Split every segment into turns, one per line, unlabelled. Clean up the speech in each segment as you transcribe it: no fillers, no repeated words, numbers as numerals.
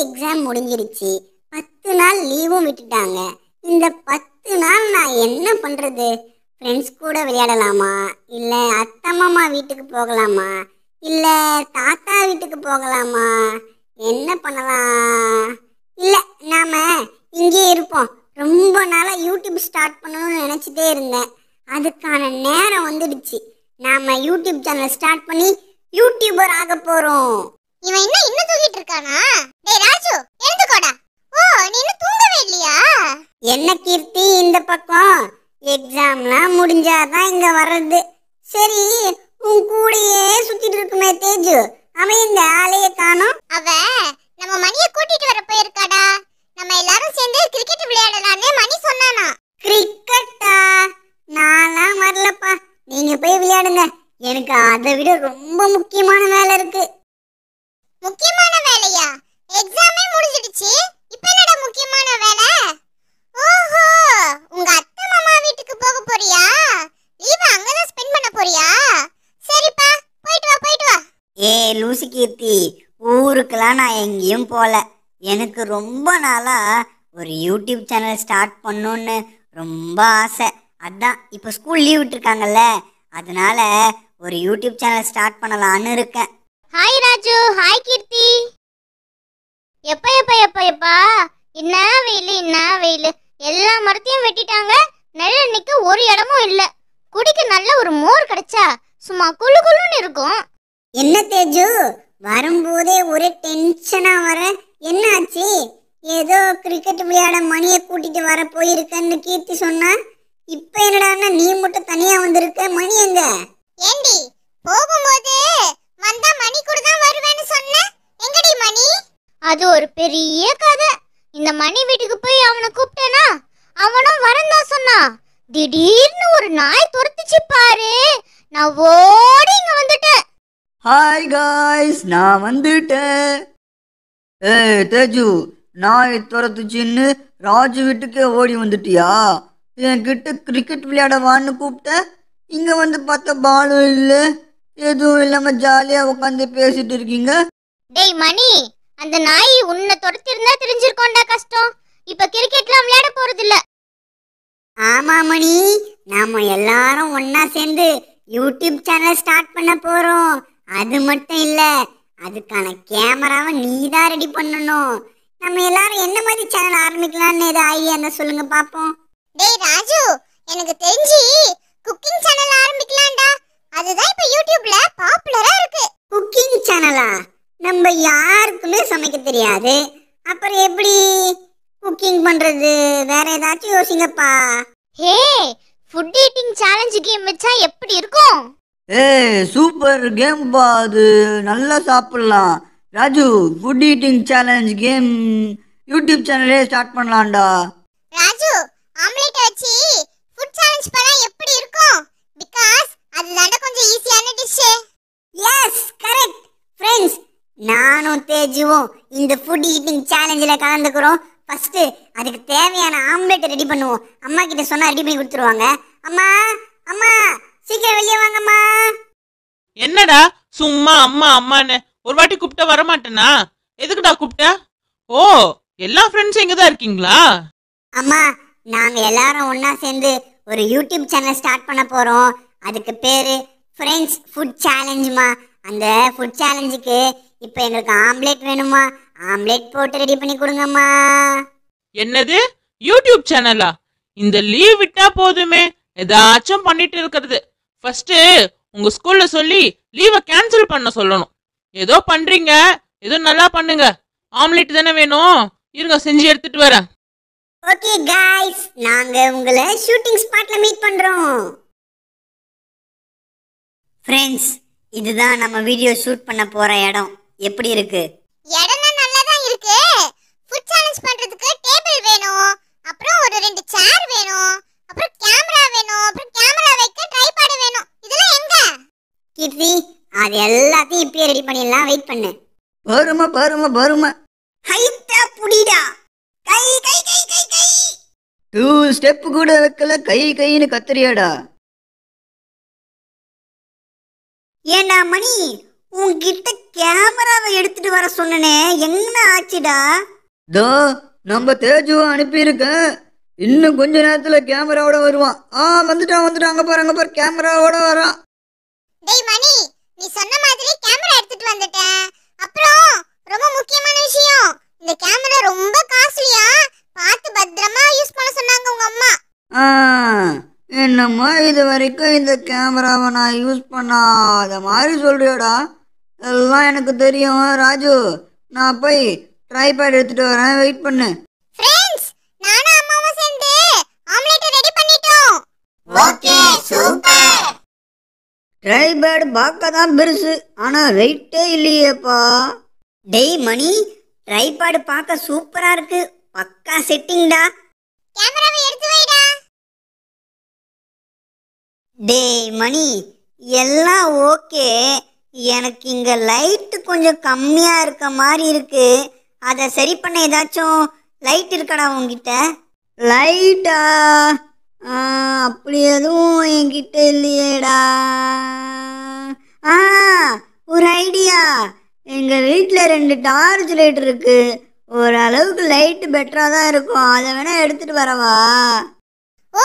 Exam முடிஞ்சிருச்சு. 10 நாள் லீவும் விட்டுட்டாங்க. இந்த 10 நாள் நான் என்ன பண்றது? ஃப்ரெண்ட்ஸ் கூட விளையாடலாமா, இல்ல அத்தை மாமா வீட்டுக்கு போகலாமா, இல்ல தாத்தா வீட்டுக்கு போகலாமா, என்ன பண்ணலாம்? இல்ல, நாம இங்கே இருப்போம். ரொம்ப நாளா யூடியூப் ஸ்டார்ட் பண்ணணும்னு நினைச்சிட்டே இருந்தேன். அதுக்கான நேரம் வந்துடுச்சு. நாம யூடியூப் சேனல் ஸ்டார்ட் பண்ணி யூடியூபர் ஆக போறோம்.
இவன் இன்னும் தூங்கிட்டு இருக்கானா? டேய் ராஜு, எழுந்துக்கோடா. ஓ, நீ இன்னும் தூங்கவே இல்லையா?
என்ன கீர்த்தி இந்த பக்கம்? எக்ஸாம்லாம் முடிஞ்சாதான் இங்க வர்றது. சரி, உன் கூடயே சுத்திட்டு இருக்குமே தேஜு, அவன் இந்த ஆளைய காணோம்.
அவ நம்ம மணியை கூட்டிட்டு வர போயிருக்காடா. நம்ம எல்லாரும் சேர்ந்து கிரிக்கெட் விளையாடலாம்னு மணி சொன்னானா.
கிரிக்கெட்டா? நான்லாம் வரலப்பா, நீங்க போய் விளையாடுங்க. எனக்கு அதை விட ரொம்ப முக்கியமான வேலை இருக்கு.
முக்கியமான வேலையா? எக்ஸாமே முடிஞ்சிடுச்சு, இப்போ என்னடா முக்கியமான வேலை? ஓஹோ, உங்க அத்தை மாமா வீட்டுக்கு போக போறியா? லீவ் அங்கதான் ஸ்பெண்ட் பண்ண போறியா? சரிப்பா, போயிட்டு வா போயிட்டு வா.
லூசி கீர்த்தி, ஊருக்கெல்லாம் நான் எங்கேயும் போல. எனக்கு ரொம்ப நாளா ஒரு யூடியூப் சேனல் ஸ்டார்ட் பண்ணணும்னு ரொம்ப ஆசை. அதான் இப்போ ஸ்கூல் லீவ் விட்டுருக்காங்கல்ல, அதனால ஒரு யூடியூப் சேனல் ஸ்டார்ட் பண்ணலான்னு இருக்கேன்.
ஹாய் ராஜு, ஹாய் கீர்த்தி. எப்பா எப்பா எப்பா எப்பா, என்ன வெயில்! எல்லா மரத்தையும் வெட்டிட்டாங்க. நிழல் நிக்க ஒரு இடமும் இல்ல. குடிக்க நல்ல ஒரு மோர் கிடைச்சா சும்மா குளு குளுன்னு இருக்கும்.
என்ன தேஜு, வரும்போதே ஒரே டென்ஷனா வர? என்ன ஆச்சு? ஏதோ கிரிக்கெட் விளையாட மணியை கூட்டிட்டு வர போயிருக்கன்னு கீர்த்தி சொன்னா, இப்ப என்னடான்னா நீ மட்டும் தனியா வந்திருக்க? மணி எங்க?
ஏண்டி, போகும்போது வந்தா மணி கூட தான் வருவேன்னு சொன்ன, எங்கடி மணி? அது ஒரு பெரிய கதை. இந்த மணி வீட்டுக்கு போய் அவனை கூப்பிட்டேனா, அவனும் வரந்தான் சொன்னா. திடீர்னு ஒரு நாய் துரத்துச்சு பாரு, நான் ஓடி இங்க வந்துட்டேன்.
ஹாய் காய்ஸ், நான் வந்துட்டேன். தேஜு, நாய் துரத்துச்சின்னு ராஜு வீட்டுக்கே ஓடி வந்துட்டியா? என்கிட்ட கிரிக்கெட் விளையாடவான்னு கூப்பிட்டேன். இங்கே வந்து பார்த்தா பாலும் இல்லை, எதுவும் இல்லாமல் ஜாலியாக உட்காந்து பேசிட்டு இருக்கீங்க.
டேய் மணி, அந்த நாய் உன்னை துரத்திருந்தா தெரிஞ்சிருக்கோண்டா கஷ்டம். இப்ப கிரிக்கெட்லாம் விளையாட போறது இல்ல.
ஆமா மணி, நாம எல்லாரும் ஒன்னா சேர்ந்து யூடியூப் சேனல் ஸ்டார்ட் பண்ண போறோம். அது மட்டும் இல்ல, அதுக்கான கேமராவை நீ தான் ரெடி பண்ணணும். நம்ம எல்லாரும் என்ன மாதிரி சேனல் ஆரம்பிக்கலாம்னு ஏதாவது ஐடியா இருந்தா சொல்லுங்க பாப்போம்.
டேய் ராஜு, எனக்கு தெரிஞ்சு குக்கிங் சேனல் ஆரம்பிக்கலாம்டா. அதுதான் இப்ப யூடியூப்ல பாப்புலரா இருக்கு.
குக்கிங் சேனலா? நம்ம யாருக்குமே சமைக்க தெரியாது, அப்புறம் எப்படி குக்கிங் பண்றது? வேற ஏதாச்சும் யோசிங்கப்பா.
Hey, food eating challenge game வச்சா எப்படி இருக்கும்?
சூப்பர் கேம் பா, அது நல்லா சாப்பிடலாம். Raju, food eating challenge game YouTube சேனலே ஸ்டார்ட் பண்ணலாம்டா.
ராஜு, ஆம்லெட் வச்சு ஃபுட் சேலஞ்ச் பண்ணா எப்படி இருக்கும்? பிகாஸ் அதுதான்டா கொஞ்சம் ஈஸியான டிஷ்.
S, correct. ஃப்ரெண்ட்ஸ், நானும் தேஜுவும் இந்த ஃபுட் ஈட்டிங் சேலஞ்சில் கலந்துக்கிறோம். ஃபர்ஸ்ட் அதுக்கு தேவையான ஆம்லெட் ரெடி பண்ணுவோம். அம்மா கிட்ட சொன்னா ரெடி பண்ணி கொடுத்துருவாங்க. அம்மா அம்மா, சீக்கிரம் வெளியே வாங்கம்மா.
என்னடா சும்மா அம்மா அம்மான்னு ஒரு வாட்டி கூப்பிட்டா வரமாட்டேனா? எதுக்குடா கூப்பிட்ட? ஓ, எல்லா ஃப்ரெண்ட்ஸும் இங்க தான் இருக்கீங்களா?
அம்மா, நாங்க எல்லாரும் ஒண்ணா சேர்ந்து ஒரு யூடியூப் சேனல் ஸ்டார்ட் பண்ண போறோம். அதுக்கு பேரு ஃப்ரெண்ட்ஸ் ஃபுட் சேலஞ்சுமா. அந்த ஃபுட் சேலஞ்சுக்கு இப்போ எங்களுக்கு ஆம்லெட் வேணுமா? ஆம்லெட் போட்டு ரெடி பண்ணி கொடுங்கம்மா.
என்னது, யூடியூப் சேனலா? இந்த லீவ் விட்டா போதுமே ஏதாச்சும் பண்ணிட்டு இருக்கிறது. ஃபர்ஸ்ட் உங்க ஸ்கூல்ல சொல்லி லீவை கேன்சல் பண்ண சொல்லணும். ஏதோ பண்றீங்க, ஏதோ நல்லா பண்ணுங்க. ஆம்லெட் தானே வேணும், இருங்க செஞ்சு எடுத்துட்டு வரேன்.
ஓகே गाइस, நாங்க உங்களை ஷூட்டிங் ஸ்பாட்ல மீட் பண்றோம். ஃப்ரெண்ட்ஸ், இதுதான் நம்ம வீடியோ ஷூட் பண்ண போற இடம். எப்படி இருக்கு?
இடம்லாம் நல்லா தான் இருக்கு. ஃபுட் சேலஞ்ச் பண்றதுக்கு டேபிள் வேணும், அப்புறம் ஒரு 2 சேர் வேணும், அப்புறம் கேமரா வேணும், அப்புறம் கேமரா வைக்க ட்ரைபாட் வேணும். இதெல்லாம் எங்க?
கீர்த்தி, அது எல்லாத்தையும் இப்பயே ரெடி பண்ணிடலாம். வெயிட் பண்ணு.
பருமா
ஹைட்டா புடிடா. கை கை கை கை கை.
2 ஸ்டெப் கூட வைக்கல, கைன்னு கத்துறியாடா.
ஏண்டா மணி, உன்கிட்ட கேமராவை எடுத்துட்டு வர சொன்னனே, என்ன ஆச்சுடா?
தோ நம்ம தேஜுவை அனுப்பியிருக்கேன். இன்னும் கொஞ்ச நேரத்துல கேமராவோட வருவான். வந்துட்டான் அங்க பாரு கேமராவோட வரான்.
டேய் மணி, நீ சொன்ன மாதிரி கேமரா எடுத்துட்டு வந்துட்டேன். அப்புறம் ரொம்ப முக்கியமான விஷயம், இந்த கேமரா ரொம்ப காஸ்ட்லியா, பார்த்து பத்திரமா யூஸ் பண்ண சொன்னாங்க உங்க அம்மா.
என்னம்மா இது வரைக்கும் இந்த கேமராவை நான் யூஸ் பண்ணாத மாதிரி சொல்றியோடா? எல்லாம் எனக்கு தெரியும் ராஜு. நான் போய் ட்ரைபேட் எடுத்துட்டு வரேன், வெயிட் பண்ணு.
ஃப்ரெண்ட்ஸ், நானும் அம்மாவும் சேர்ந்து ஆம்லெட் ரெடி பண்ணிட்டோம்.
Okay, super.
ட்ரைபேட் பார்க்க தான் பெருசு, ஆனா வெயிட்டே இல்லையேப்பா.
டேய் மணி, ட்ரைபாடு பார்க்க சூப்பரா இருக்கு. பக்கா செட்டிங்டா.
கேமராவை எடுத்து வைடா.
டேய் மணி, எல்லாம் ஓகே. எனக்கு இங்க லைட் கொஞ்சம் கம்மியா இருக்க மாதிரி இருக்கு. அதை சரி பண்ண ஏதாச்சும் லைட் இருக்கடா உங்ககிட்ட?
லைட்டா? அப்படி எதுவும் என்கிட்ட இல்லையேடா. ஒரு ஐடியா. எங்க வீட்டுல 2 டார்ச் லைட் இருக்கு. ஓரளவுக்கு லைட் பெட்டரா தான் இருக்கும். அதை வேணா எடுத்துட்டு வரவா?
ஓ,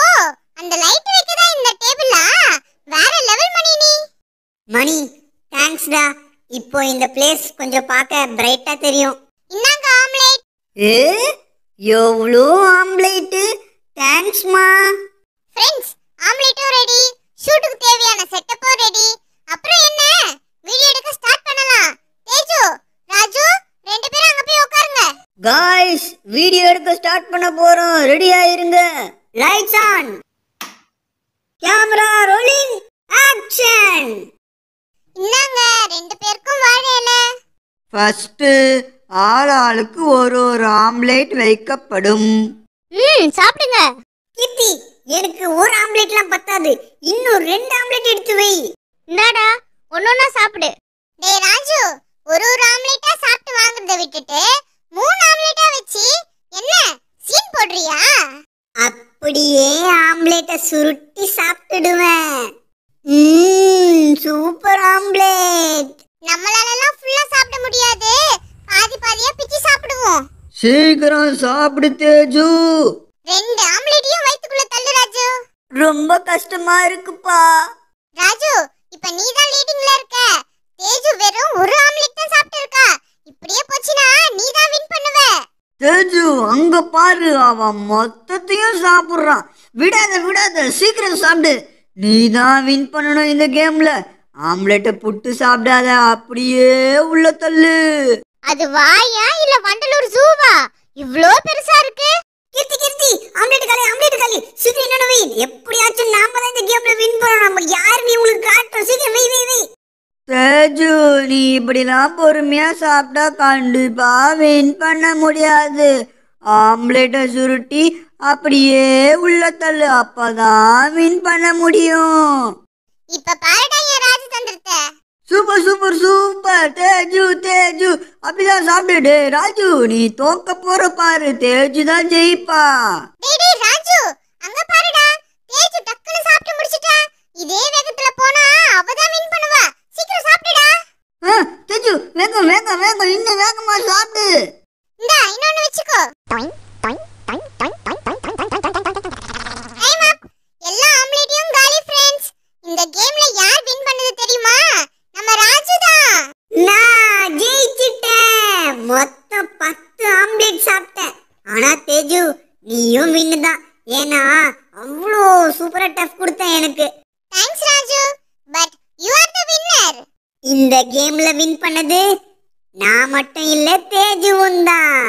அந்த லைட் வைக்கதா இந்த டேபிளா? வேற லெவல் மணி நீ.
மணி, தேங்க்ஸ்டா. இப்போ இந்த பிளேஸ் கொஞ்சம் பார்க்க பிரைட்டா தெரியும்.
இன்னாங்க ஆம்லெட்.
எவ்வளோ ஆம்லேட்டு? தேங்க்ஸ்மா.
ஃப்ரெண்ட்ஸ், ஆம்லெட்டும் ரெடி, ஷூட்டுக்கு தேவையான செட்டப்பும் ரெடி. அப்புறம் என்ன, வீடியோ எடுக்க ஸ்டார்ட் பண்ணலாம். தேஜு, ராஜு, 2 பேரும் அங்க போய் உட்காருங்க.
காய்ஸ், வீடியோ எடுக்க ஸ்டார்ட் பண்ண போறோம். ரெடி ஆயிருங்க.
Lights on, camera rolling, action.
இன்னாங்க 2 பேருக்கும் வாழை இலை.
ஃபர்ஸ்ட் ஆளுக்கு ஒரு ஆம்லேட் வைக்கப்படும்.
சாப்பிடுங்க.
கீர்த்தி, எனக்கு ஒரு ஆம்லேட்லாம் பத்தாது. இன்னும் 2 ஆம்லேட் எடுத்து வை.
இந்தாடா, ஒன்னொன்னா சாப்பிடு. டேய் ராஜு, ஒரு ஆம்லெட்டா சாப்பிட்டு வாங்குறத விட்டுட்டு 3 ஆம்லெட்டா வச்சு என்ன சீன் போடுறியா?
அப்படியே ஆம்லேட்டை சுருட்டி சாப்பிட்டுடுவேன். Super omelette.
நம்மளாலலாம் ஃபுல்லா சாப்பிட முடியாது, பாதி பாதியா பிச்சு சாப்பிடுவோம்.
சீக்கிரம் சாப்பிடு தேஜு.
2 ஆம்லெட்டையும் வயித்துக்குள்ள தள்ளு ராஜு.
ரொம்ப கஷ்டமா இருக்குப்பா.
ராஜு, இப்ப நீ தான் லீடிங்ல இருக்க. தேஜு வெறும் ஒரு ஆம்லெட் தான் சாப்பிட்டு இருக்கா. இப்படியே போச்சுனா நீ தான் வின் பண்ணுவ.
தேஜு அங்க பாரு, அவன் மொத்தத்தையும் சாப்பிடுறான். விடாத, சீக்கிரம் சாப்பிடு. நீ தான் வின் பண்ணணும் இந்த கேம்ல. ஆம்லெட்டை புட்டு சாப்பிடாத, அப்படியே உள்ள தள்ளு.
அது வாயா இல்ல வண்டலூர் ஜூவா? இவ்ளோ பெருசா இருக்கு.
கீர்த்தி, ஆம்லேட் காலி. சீக்கிரம் என்னோட வை. எப்படியாச்சும் நாம தான் இந்த கேம்ல வின் பண்ணணும். நம்ம யாருன்னு உங்களுக்கு காட்டுறோம். சீக்கிரம் வை.
தேஜு, நீ இப்படிலாம் பொறுமையா சாப்பிட்டா கண்டிப்பா வின் பண்ண முடியாது. ஆம்லெட்டை சுருட்டி அப்படியே உள்ள தள்ளு, அப்பதான் வின் பண்ண முடியும்.
இப்ப பாருடா என் ராஜதந்திரத்தை.
சூப்பர் தேஜு, அப்படிதான் சாப்பிடு. ராஜு, நீ தோக்க போற பாரு. தேஜு தான் ஜெயிப்பா.
டேய் ராஜு, அங்க பாருடா, தேஜு டக்குன்னு சாப்பிட்டு முடிச்சிட்டா. இதே வேகத்துல போனா அவ தான் வின் பண்ணுவா. சீக்கிரம் சாப்பிடுடா.
தேஜு, வேகம், இன்னும் வேகமா சாப்பிடு.
இந்தா இன்னொன்னு வெச்சுக்கோ. டைம் அப். எல்லா ஆம்லெட்டையும் காலி ஃப்ரெண்ட்ஸ். இந்த கேம்ல யார் வின் பண்ணது தெரியுமா? நம்ம ராஜு தான்.
நான் ஜெயிச்சிட்டேன். மொத்தம் 10 ஆம்லேட் சாப்பிட்டேன். ஆனா தேஜு, நீயும் வின்னு தான். ஏன்னா அவ்வளோ சூப்பரா டஃப் கொடுத்தேன் எனக்கு.
Thanks Raju, but you are the winner.
இந்த கேம்ல வின் பண்ணது நான் மட்டும் இல்ல, தேஜுவும் தான்.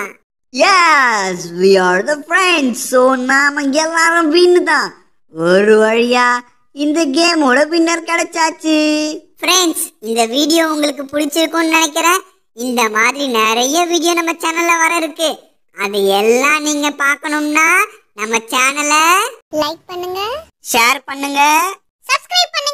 Yes, we are the friends. So நாம எல்லாரும் வின்னு தான். ஒரு வழியா இந்த கேமோட வின்னர் கிடைச்சாச்சு.
ஃப்ரெண்ட்ஸ், இந்த வீடியோ உங்களுக்கு பிடிச்சிருக்கும்னு நினைக்கிறேன். இந்த மாதிரி நிறைய வீடியோ நம்ம சேனல்ல வர இருக்கு. அது எல்லாம் நீங்க பார்க்கணும்னா நம்ம சேனலை
லைக் பண்ணுங்க,
ஷேர் பண்ணுங்க,
சப்ஸ்கிரைப் பண்ணுங்க.